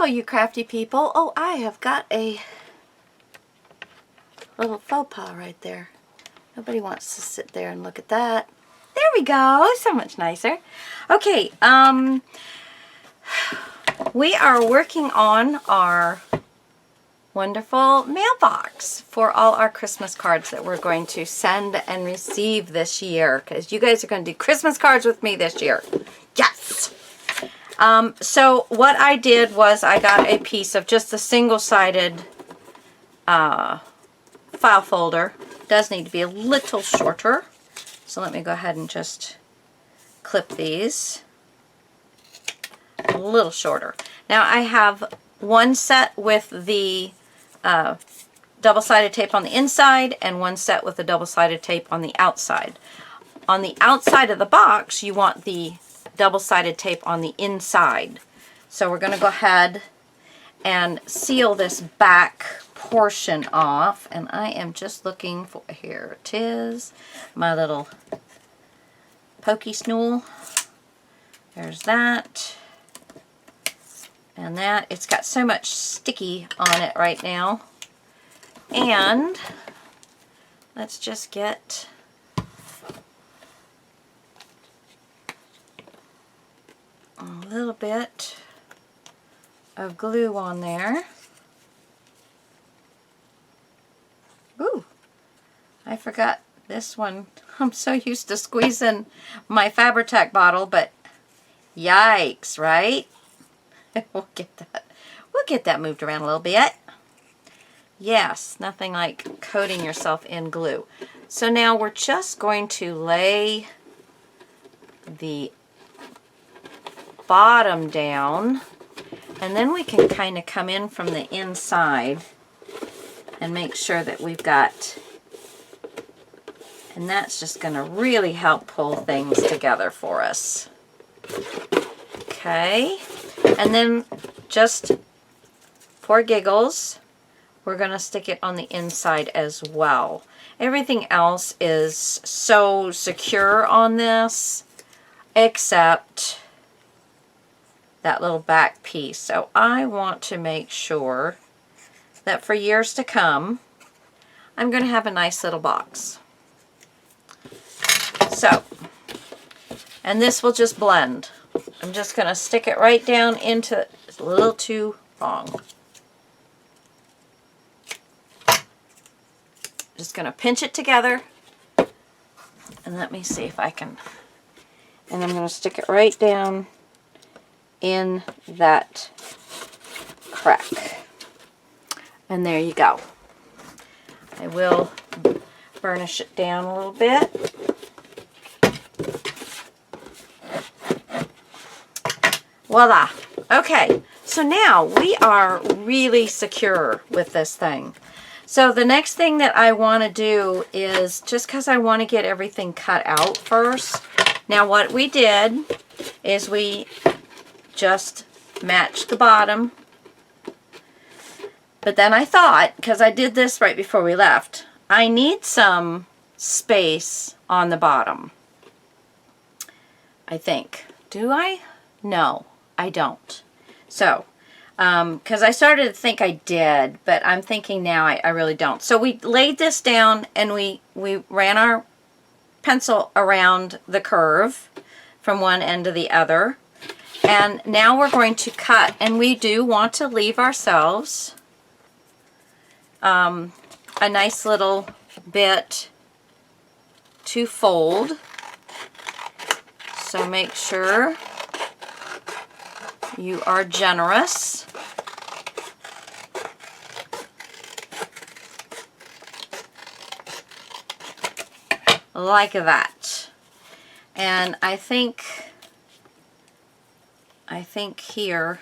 all you crafty people. Oh, I have got a little faux pas right there. Nobody wants to sit there and look at that. There we go. So much nicer. Okay, we are working on our wonderful mailbox for all our Christmas cards that we're going to send and receive this year, because you guys are going to do Christmas cards with me this year. Yes! So what I did was I got a piece of just a single-sided file folder. It does need to be a little shorter. So let me go ahead and just clip these a little shorter. Now I have one set with the double-sided tape on the inside and one set with the double-sided tape on the outside. On the outside of the box, you want the double-sided tape on the inside. So we're going to go ahead and seal this back portion off, and I am just looking for, here it is, my little pokey snool. There's that. And that, it's got so much sticky on it right now. And let's just get a little bit of glue on there. Ooh, I forgot this one. I'm so used to squeezing my Fabri-Tac bottle, but yikes, right? We'll get that moved around a little bit. Yes, nothing like coating yourself in glue. So now we're just going to lay the bottom down, and then we can kind of come in from the inside and make sure that we've got, and that's just going to really help pull things together for us. Okay, and then just for giggles, we're going to stick it on the inside as well. Everything else is so secure on this, except that little back piece. So I want to make sure that for years to come, I'm going to have a nice little box. So, and this will just blend. I'm just going to stick it right down into, it's a little too long. Just going to pinch it together, and let me see if I can, and I'm going to stick it right down in that crack. And there you go. I will burnish it down a little bit. Voila. Okay, so now we are really secure with this thing. So the next thing that I want to do is, just because I want to get everything cut out first. Now what we did is we just matched the bottom. But then I thought, because I did this right before we left, I need some space on the bottom. I think. Do I? No, I don't. So, because I started to think I did, but I'm thinking now I really don't. So we laid this down and we ran our pencil around the curve from one end to the other. And now we're going to cut, and we do want to leave ourselves a nice little bit to fold. So make sure you are generous. Like that. And I think here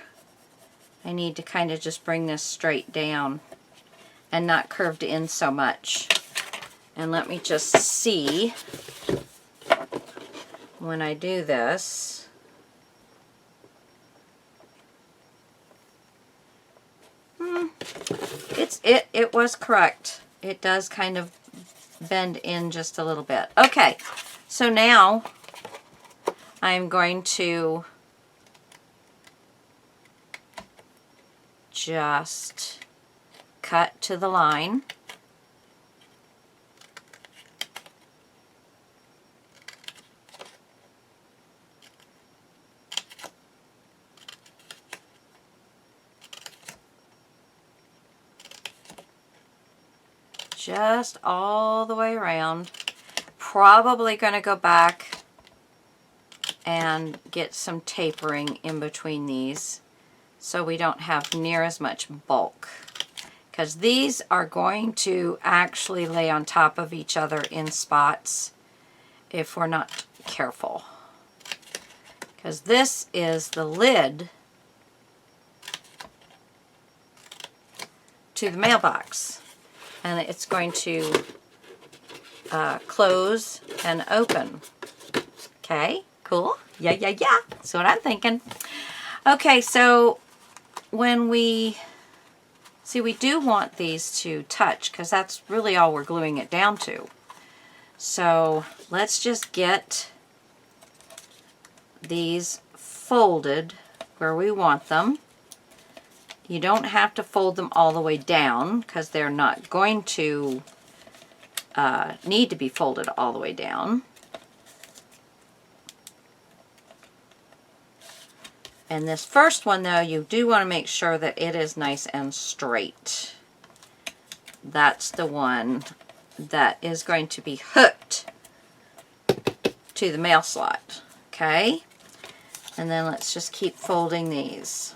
I need to kind of just bring this straight down and not curved in so much. And let me just see when I do this. It was correct. It does kind of bend in just a little bit. Okay, so now I'm going to just cut to the line. Just all the way around. Probably going to go back and get some tapering in between these so we don't have near as much bulk, because these are going to actually lay on top of each other in spots if we're not careful, because this is the lid to the mailbox, and it's going to close and open. Okay, cool. Yeah. That's what I'm thinking. Okay, so when we do want these to touch, because that's really all we're gluing it down to. So let's just get these folded where we want them. You don't have to fold them all the way down, because they're not going to need to be folded all the way down. And this first one, though, you do want to make sure that it is nice and straight. That's the one that is going to be hooked to the mail slot. Okay? And then let's just keep folding these.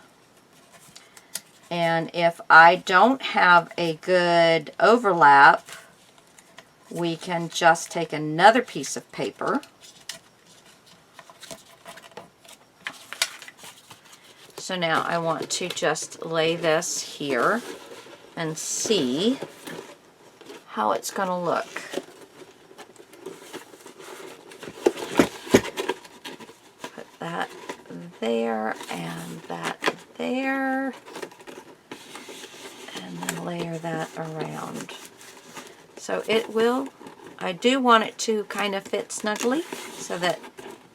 And if I don't have a good overlap, we can just take another piece of paper So now I want to just lay this here and see how it's going to look. Put that there and that there, and then layer that around. So it will, I do want it to kind of fit snugly so that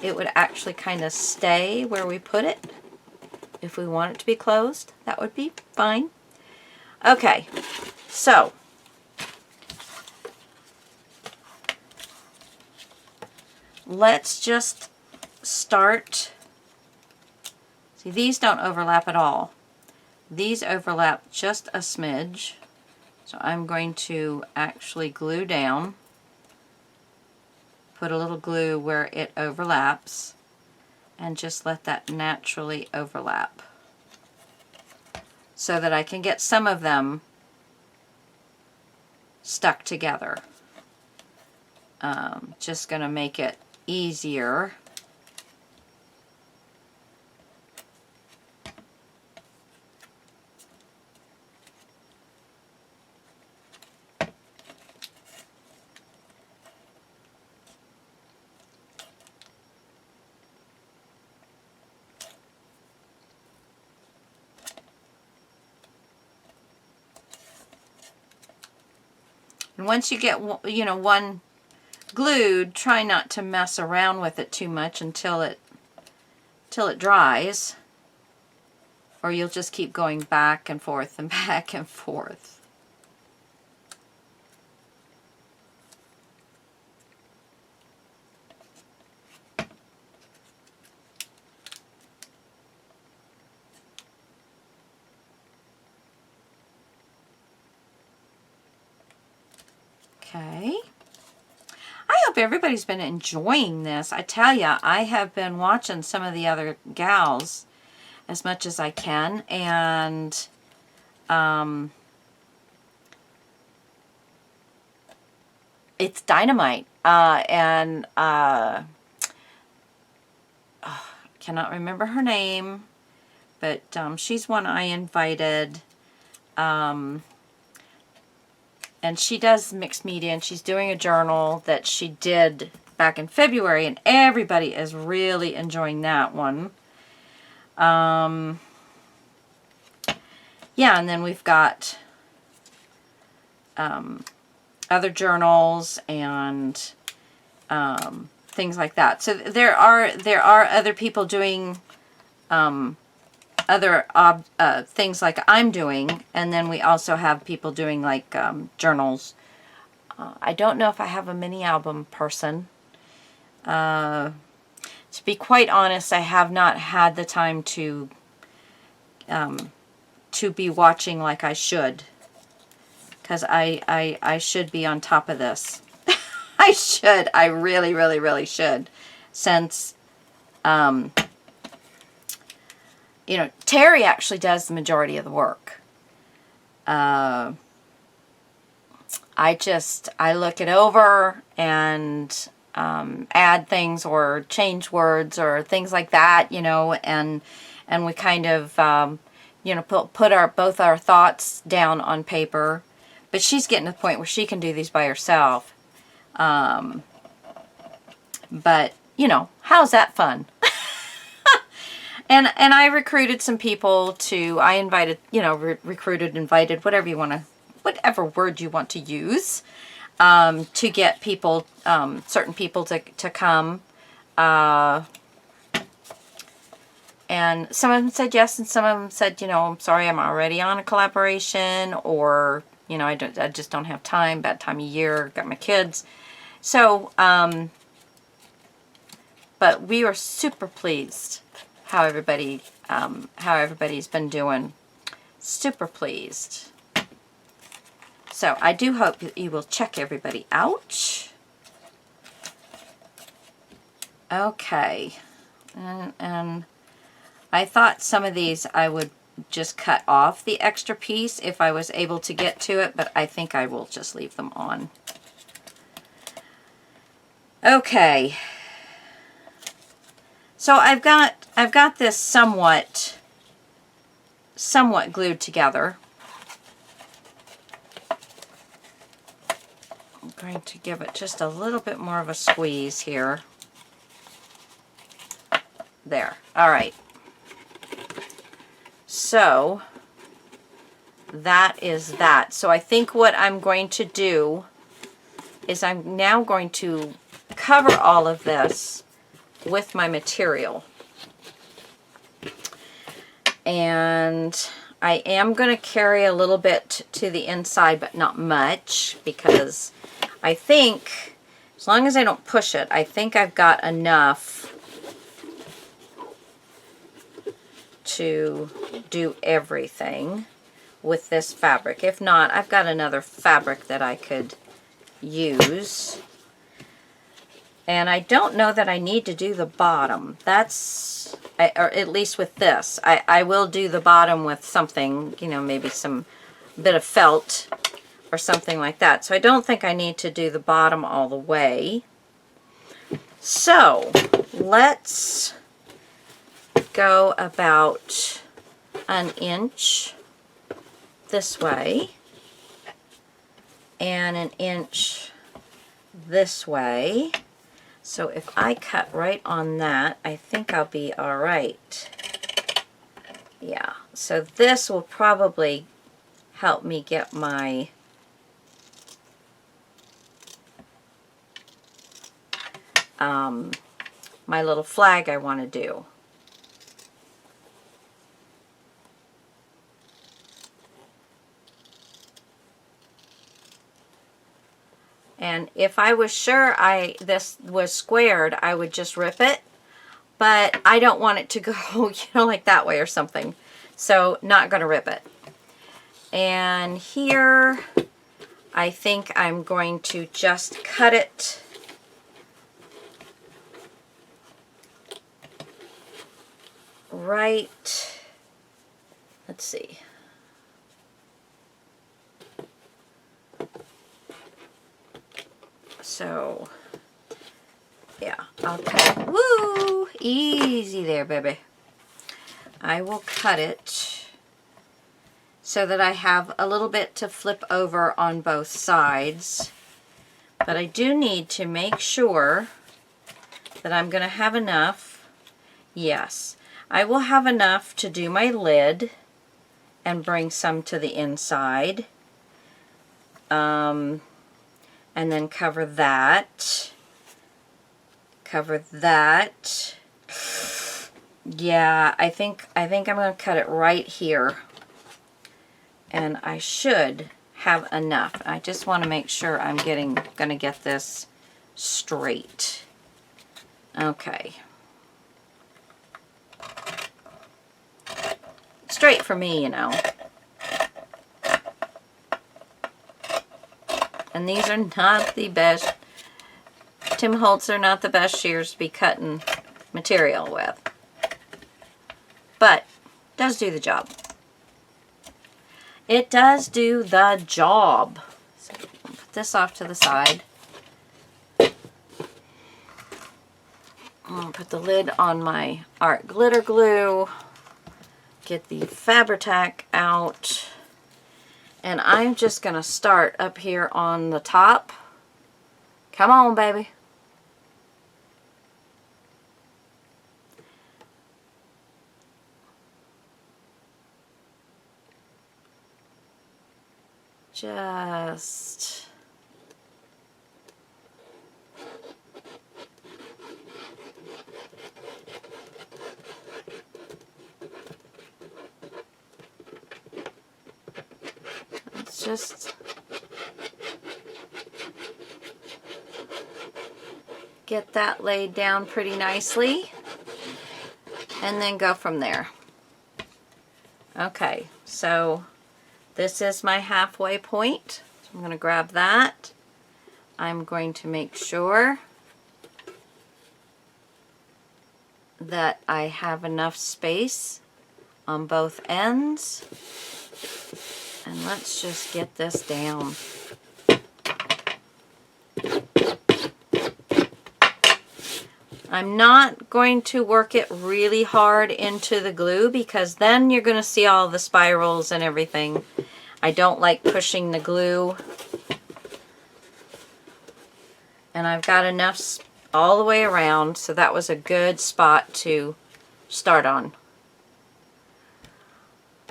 it would actually kind of stay where we put it. If we want it to be closed, that would be fine. Okay, so let's just start. See, these don't overlap at all. These overlap just a smidge. So I'm going to actually glue down, put a little glue where it overlaps, and just let that naturally overlap so that I can get some of them stuck together. Just going to make it easier. And once you get, you know, one glued, try not to mess around with it too much until it dries, or you'll just keep going back and forth and back and forth. Okay. I hope everybody's been enjoying this. I tell ya, I have been watching some of the other gals as much as I can, and it's dynamite. Cannot remember her name, but she's one I invited. And she does mixed media, and she's doing a journal that she did back in February, and everybody is really enjoying that one. Yeah, and then we've got other journals and things like that. So there are other people doing other things like I'm doing, and then we also have people doing like journals. I don't know if I have a mini album person. To be quite honest, I have not had the time to be watching like I should, because I should be on top of this. I should. I really, really, really should, since you know, Teri actually does the majority of the work. I look it over and add things or change words or things like that, you know, and we kind of, you know, put both our thoughts down on paper. But she's getting to the point where she can do these by herself. But, you know, how's that fun? And I recruited some people to, I invited, you know, recruited, invited, whatever you want to, whatever word you want to use, to get people, certain people to come. And some of them said yes, and some of them said, you know, I'm sorry, I'm already on a collaboration, or, you know, I just don't have time, bad time of year, got my kids. So, but we are super pleased how everybody's been doing. Super pleased. So I do hope that you will check everybody out. Okay. And I thought some of these I would just cut off the extra piece if I was able to get to it, but I think I will just leave them on. Okay. So I've got this somewhat glued together. I'm going to give it just a little bit more of a squeeze here. There. All right. So that is that. So I think what I'm going to do is I'm now going to cover all of this with my material. And I am going to carry a little bit to the inside, but not much, because I think, as long as I don't push it, I think I've got enough to do everything with this fabric. If not, I've got another fabric that I could use. And I don't know that I need to do the bottom. That's, or at least with this. I will do the bottom with something, you know, maybe some bit of felt or something like that. So I don't think I need to do the bottom all the way. So let's go about an inch this way and an inch this way. So if I cut right on that, I think I'll be all right. Yeah, so this will probably help me get my my little flag I want to do. And if I was sure this was squared, I would just rip it. But I don't want it to go, you know, like that way or something. So not going to rip it. And here, I think I'm going to just cut it right, let's see. So, yeah, I'll cut it. Woo! Easy there, baby. I will cut it so that I have a little bit to flip over on both sides. But I do need to make sure that I'm going to have enough. Yes, I will have enough to do my lid and bring some to the inside. And then cover that. Cover that. Yeah, I think I'm going to cut it right here. And I should have enough. I just want to make sure I'm going to get this straight. Okay. Straight for me, you know. And these are not the best. Tim Holtz are not the best shears to be cutting material with. But does do the job. It does do the job. So I'll put this off to the side. I'll put the lid on my art glitter glue. Get the Fabri-Tac out. And I'm just going to start up here on the top. Come on, baby. Just let's just get that laid down pretty nicely and then go from there. Okay, so this is my halfway point. So I'm going to grab that. I'm going to make sure that I have enough space on both ends. And let's just get this down. I'm not going to work it really hard into the glue because then you're going to see all the spirals and everything. I don't like pushing the glue. And I've got enough all the way around, so that was a good spot to start on.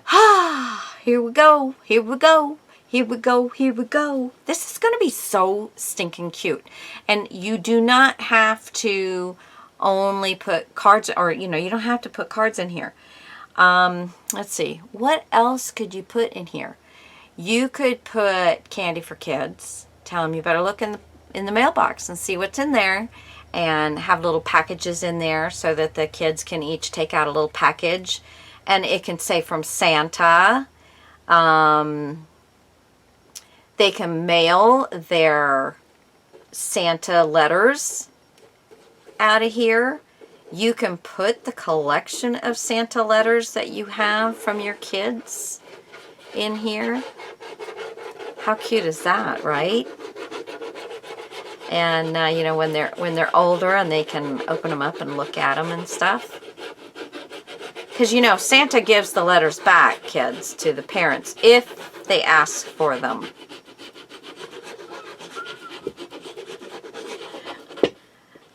Ah, here we go, here we go. Here we go, here we go. This is going to be so stinking cute. And you do not have to only put cards, or you know, you don't have to put cards in here. Let's see, what else could you put in here? You could put candy for kids. Tell them you better look in the mailbox and see what's in there, and have little packages in there so that the kids can each take out a little package, and it can say from Santa. They can mail their Santa letters out of here. You can put the collection of Santa letters that you have from your kids in here. How cute is that, right? And you know, when they're older and they can open them up and look at them and stuff. Because you know, Santa gives the letters back, kids, to the parents if they ask for them.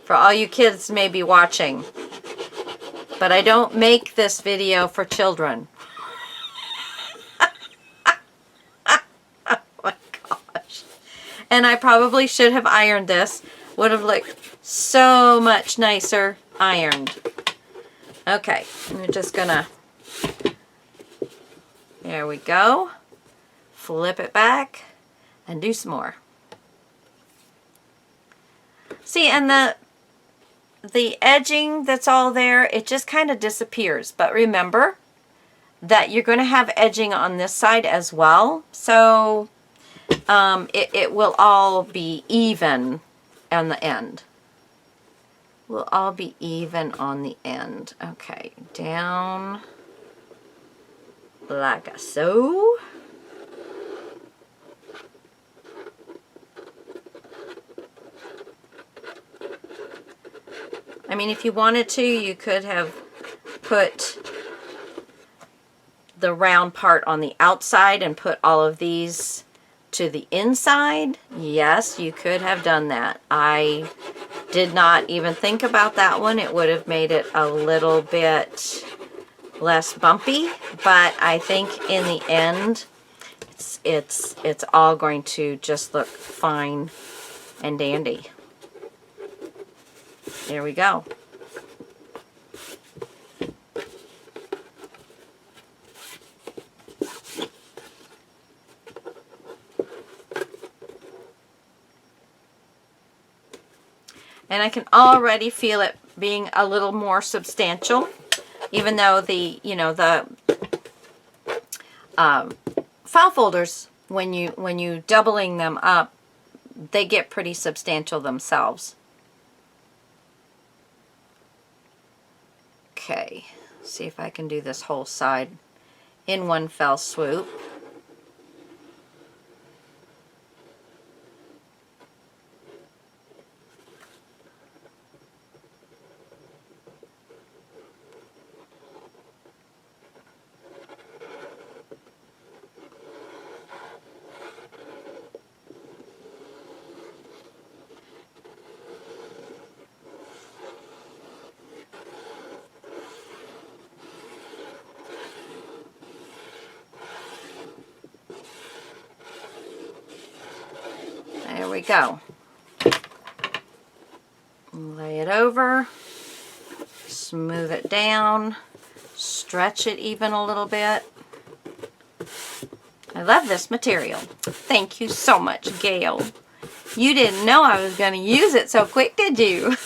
For all you kids may be watching, but I don't make this video for children. Oh my gosh. And I probably should have ironed this. Would have looked so much nicer ironed. Okay, I'm just gonna, there we go. Flip it back and do some more. See, and the edging that's all there, it just kind of disappears. But remember that you're going to have edging on this side as well. So it will all be even on the end. Will all be even on the end. Okay, down like so. I mean, if you wanted to, you could have put the round part on the outside and put all of these to the inside. Yes, you could have done that. I did not even think about that one. It would have made it a little bit less bumpy, but I think in the end, it's all going to just look fine and dandy. There we go. And I can already feel it being a little more substantial, even though the, you know, the file folders, when you doubling them up, they get pretty substantial themselves. Okay, see if I can do this whole side in one fell swoop. There we go. Lay it over, smooth it down, stretch it even a little bit. I love this material. Thank you so much, Gail. You didn't know I was going to use it so quick, did you?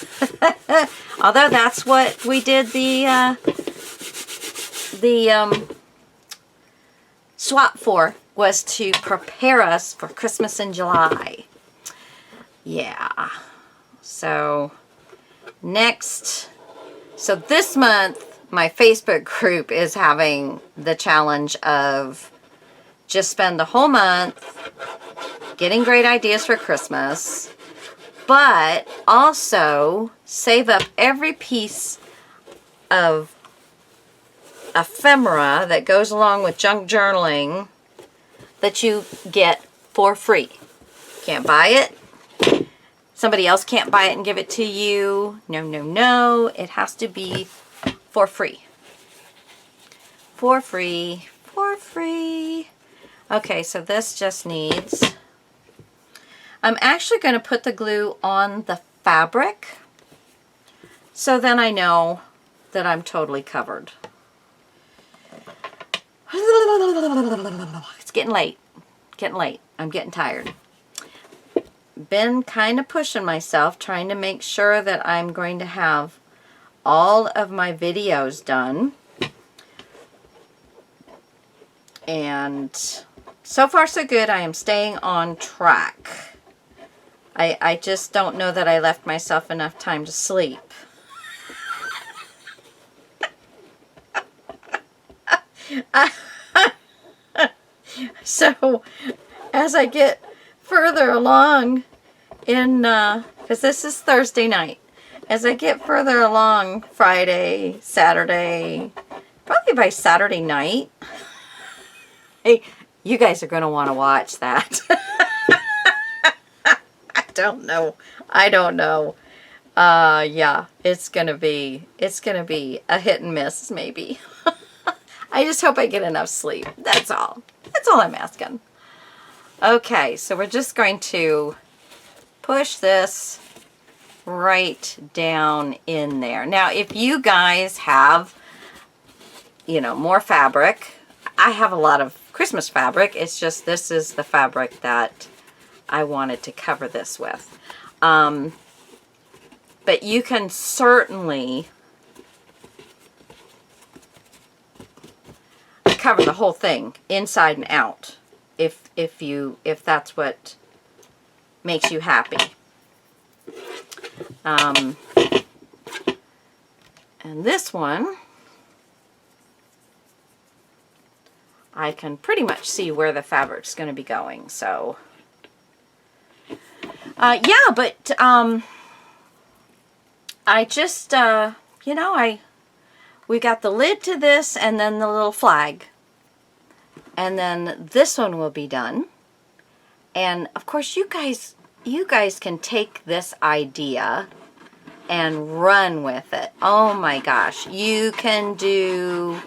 Although that's what we did the swap for, was to prepare us for Christmas in July. Yeah. So next, so this month my Facebook group is having the challenge of just spend the whole month getting great ideas for Christmas, but also save up every piece of ephemera that goes along with junk journaling that you get for free. Can't buy it. Somebody else can't buy it and give it to you. No, no, no. It has to be for free. For free. For free. Okay, so this just needs... I'm actually going to put the glue on the fabric, so then I know that I'm totally covered. It's getting late. Getting late. I'm getting tired. Been kind of pushing myself, trying to make sure that I'm going to have all of my videos done. And so far so good. I am staying on track. I just don't know that I left myself enough time to sleep. So as I get further along in, because this is Thursday night, as I get further along Friday, Saturday, probably by Saturday night, hey, you guys are going to want to watch that. I don't know. Yeah, it's going to be a hit and miss maybe. I just hope I get enough sleep. That's all. That's all I'm asking. Okay, so we're just going to push this right down in there. Now, if you guys have, you know, more fabric, I have a lot of Christmas fabric. It's just this is the fabric that I wanted to cover this with. But you can certainly cover the whole thing inside and out if that's what makes you happy. And this one, I can pretty much see where the fabric's going to be going. So, yeah, but I just, you know, we got the lid to this and then the little flag. And then this one will be done. And of course you guys can take this idea and run with it. Oh my gosh. You can do,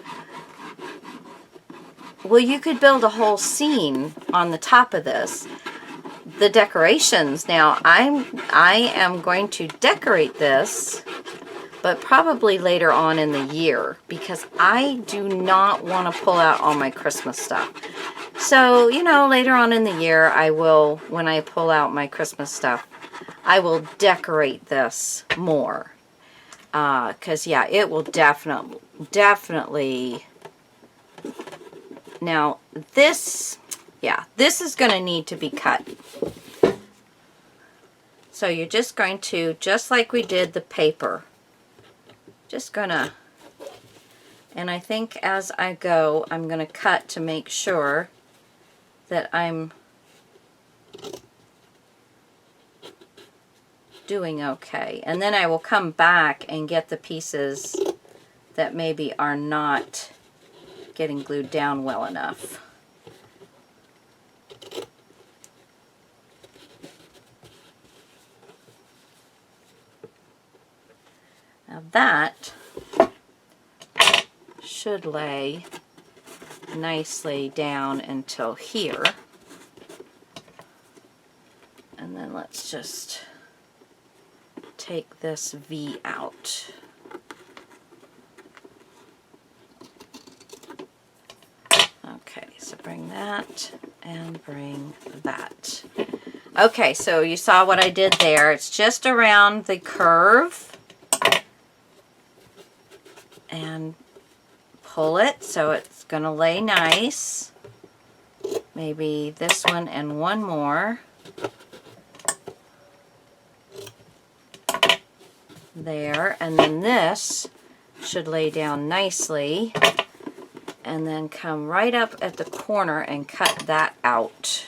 well, you could build a whole scene on the top of this. The decorations. Now I am going to decorate this, but probably later on in the year, because I do not want to pull out all my Christmas stuff. So, you know, later on in the year, I will, when I pull out my Christmas stuff, I will decorate this more. Because, yeah, it will definitely... Now, this, yeah, this is going to need to be cut. So you're just going to, just like we did the paper, just going to, and I think as I go, I'm going to cut to make sure that I'm doing okay. And then I will come back and get the pieces that maybe are not getting glued down well enough. Now that should lay nicely down until here. And then let's just take this V out. Okay, so bring that and bring that. Okay, so you saw what I did there. It's just around the curve. And pull it so it's going to lay nice. Maybe this one and one more. There, and then this should lay down nicely. And then come right up at the corner and cut that out.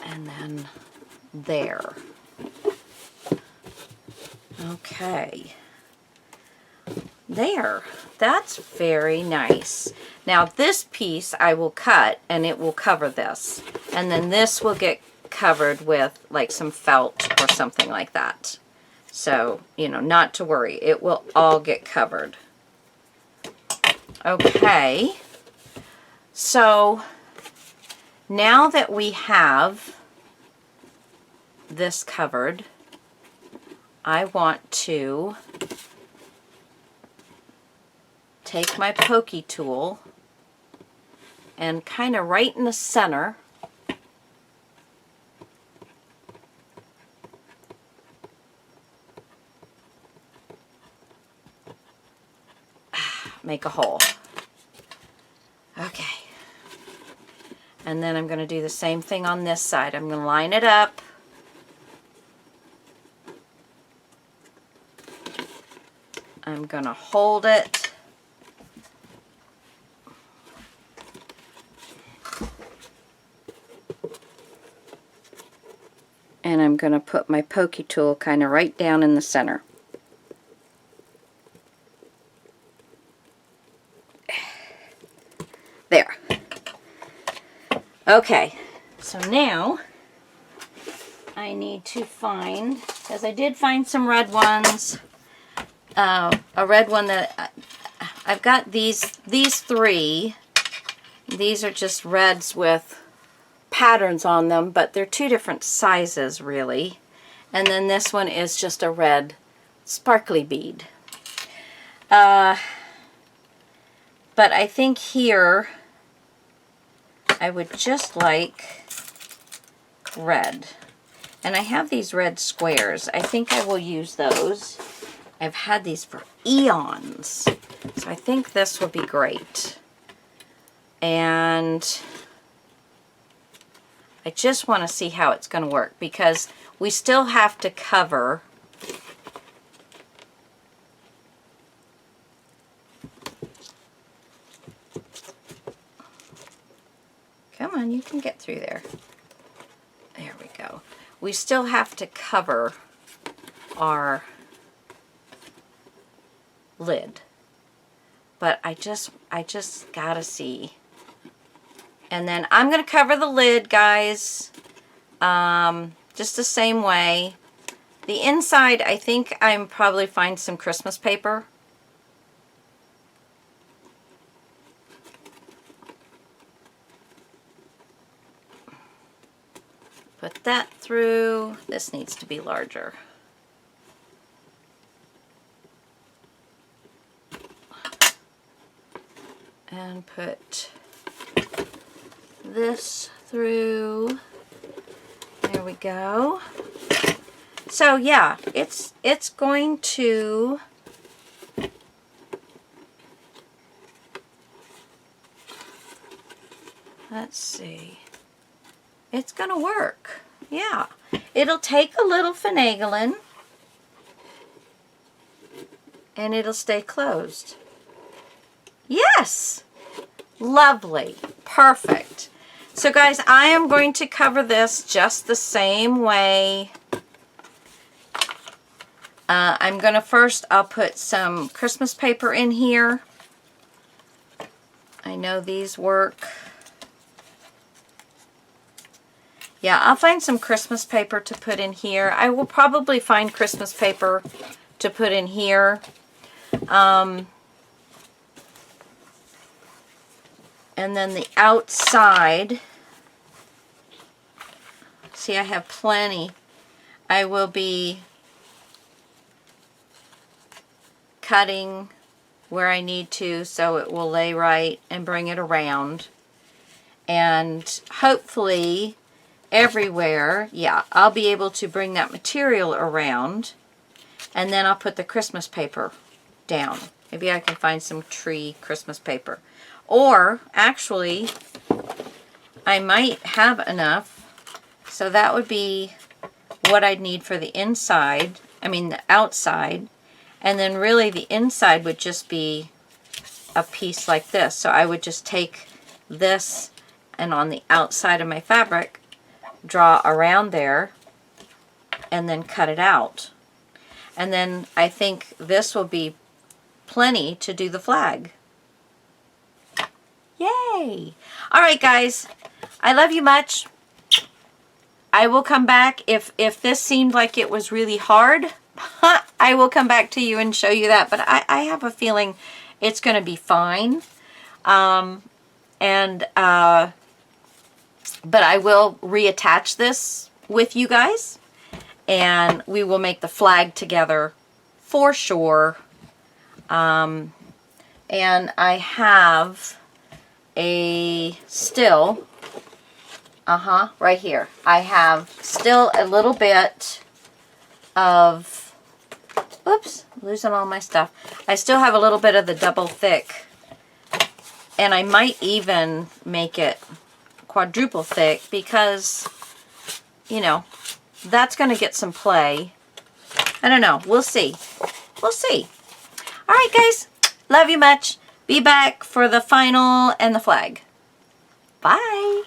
And then there. Okay. There. That's very nice. Now this piece I will cut and it will cover this. And then this will get covered with like some felt or something like that. So, you know, not to worry. It will all get covered. Okay, so now that we have this covered, I want to take my pokey tool and kind of right in the center make a hole. Okay. And then I'm going to do the same thing on this side. I'm going to line it up. I'm going to hold it. And I'm going to put my pokey tool kind of right down in the center. There. Okay, so now I need to find, because I did find some red ones, a red one that I've got these three. These are just reds with patterns on them, but they're two different sizes really. And then this one is just a red sparkly bead. But I think here I would just like red. And I have these red squares. I think I will use those. I've had these for eons. So I think this will be great. And I just want to see how it's going to work because we still have to cover Come on, you can get through there. There we go. We still have to cover our lid. But I just gotta see. And then I'm gonna cover the lid, guys. Just the same way. The inside, I think I'm probably find some Christmas paper. Put that through. This needs to be larger. And put this through. There we go. So yeah, it's going to, let's see, it's going to work. Yeah, it'll take a little finagling and it'll stay closed. Yes, lovely, perfect. So guys, I am going to cover this just the same way. I'm going to first, I'll put some Christmas paper in here. I know these work. Yeah, I'll find some Christmas paper to put in here. I will probably find Christmas paper to put in here. And then the outside, see, I have plenty. I will be cutting where I need to so it will lay right and bring it around. And hopefully everywhere, yeah, I'll be able to bring that material around, and then I'll put the Christmas paper down. Maybe I can find some tree Christmas paper. Or actually, I might have enough, so that would be what I'd need for the inside, I mean the outside, and then really the inside would just be a piece like this. So I would just take this and on the outside of my fabric, draw around there, and then cut it out. And then I think this will be plenty to do the flag. Yay! Alright guys, I love you much. I will come back. If this seemed like it was really hard, I will come back to you and show you that. But I have a feeling it's going to be fine. But I will reattach this with you guys. And we will make the flag together for sure. And I have a still, right here. I have still a little bit of, oops, losing all my stuff. I still have a little bit of the double thick, and I might even make it quadruple thick because, you know, that's going to get some play. I don't know. We'll see. We'll see. All right, guys. Love you much. Be back for the final and the flag. Bye.